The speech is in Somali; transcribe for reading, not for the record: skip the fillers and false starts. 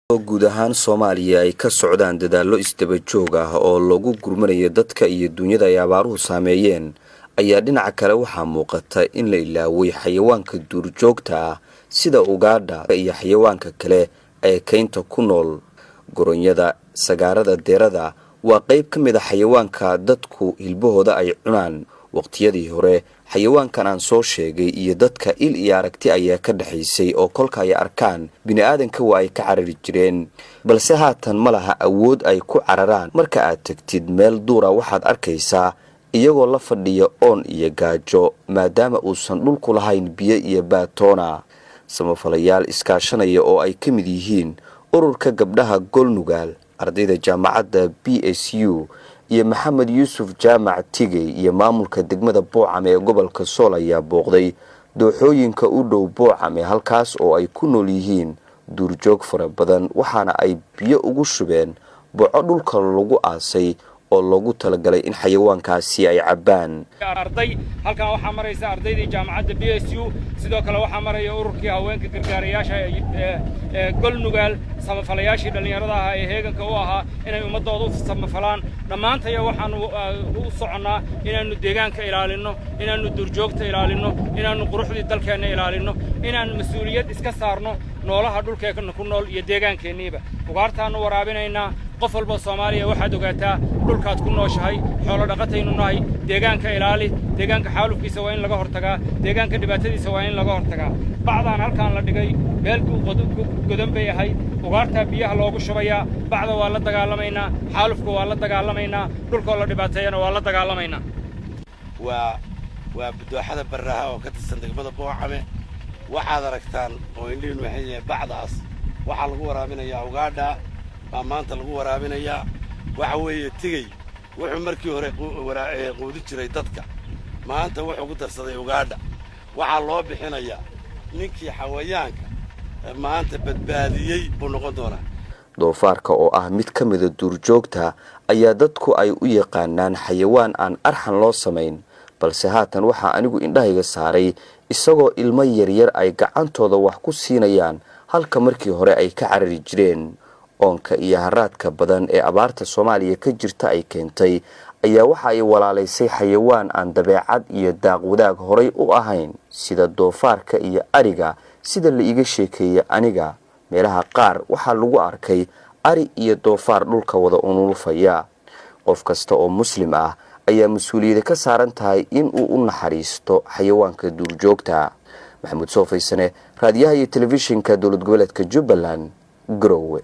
guud ahaan Soomaaliya ay ka socdaan dadaallo isdaba joog ah oo lagu gurmanayo dadka iyo dunyada ay abaaruhu saameeyeen ayaa dhinaca kale waxaa muuqata in la ilaaway xayawaanka duurjoogta ah sida ugaadha iyo xayawaanka kale ee kaynta ku nool. Goronyada, sagaarada, deerada waa qayb ka mid ah xayawaanka dadku hilbahooda ay cunaan. Waqtiyadii hore xayawaankan aan soo sheegay iyo dadka il iyo aragti ayaa ka dhaxaysay oo kolka ay arkaan bini'aadanka waa ay ka carari jireen, balse haatan ma laha awood ay ku cararaan. Marka aad tagtid meel duura waxaad arkaysaa iyagoo la fadhiya oon iyo gaajo maadaama uusan dhulku lahayn biyo iyo baatoona. Samafalayaal iskaashanaya oo ay ka mid yihiin ururka gabdhaha Golnugaal, ardayda jaamacadda BSU iyo Maxamed Yuusuf Jaamac Tigey iyo maamulka degmada Boocame ee gobolka Sool ayaa booqday dooxooyinka u dhow Boocame halkaas oo ay ku nool yihiin duurjoog fara badan, waxaana ay biyo ugu shubeen boco dhulka lagu aasay oo loogu talagalay in xayawaankaasi ay cabaan. Arday halkan waxa maraysa ardaydii jaamacadda BSU sidoo kale waxa maraya ururkii haweenka gargaarayaasha ee Golnugaal, samafalayaashii dhalinyarada ah ee heeganka u ahaa inay ummadooda u samafalaan. Dhammaantayo waxaan u soconaa inaanu deegaanka ilaalino, inaanu duurjoogta ilaalino, inaanu quruxdii dalkeena ilaalino, inaanu mas'uuliyad iska saarno noolaha dhulkeena ku nool iyo deegaankeeniiba. Ugaartaanu waraabinaynaa. qof walba Soomaaliya waxaad ogaataa dhulkaad ku nooshahay, xoolo dhaqataynu nahay, deegaanka ilaali, deegaanka xaalufkiisa waa in laga hortagaa, deegaanka dhibaatadiisa waa in laga hortagaa. Bacdaan halkaan la dhigay meel godan bay ahayd, ugaarta biyaha loogu shubayaa, bacda waa la dagaalamaynaa, xaalufka waa la dagaalamaynaa, dhulka la dhibaateeyana waa la dagaalamaynaa. waa budooxada baraha oo ka tirsan degmada Boocame. waxaad aragtaan oo indhiin waxay bacdaas waxa lagu waraabinayaa ugaadha maanta lagu waraabinayaa. waxa weeye Tigey wuxuu markii hore quudin jiray dadka, maanta wuxuu ku darsaday ugaadha. waxa loo bixinayaa ninkii xayawaanka maanta badbaadiyay buu noqon doonaa. Doofaarka oo ah mid ka mid ah duurjoogta ayaa dadku ay u yaqaanaan xayawaan aan arxan loo samayn, balse haatan waxa anigu indhahayga saaray isagoo ilmo yaryar ay gacantooda wax ku siinayaan halka markii hore ay ka carari jireen. Oonka iyo haraadka badan ee abaarta Soomaaliya ka jirta ay keentay ayaa waxa ay walaalaysay xayawaan aan dabeecad iyo daaq wadaag horay u ahayn sida doofaarka iyo ariga. sida la iga sheekeeyay aniga, meelaha qaar waxa lagu arkay ari iyo doofaar dhulka wada unulfaya. qof kasta oo muslim ah ayaa mas'uuliyad ka saaran tahay in uu u naxariisto xayawaanka duurjoogta. Maxamed Soofaysane, raadiyaha iyo telefishinka dowlad goboleedka Jubbaland, Garowe.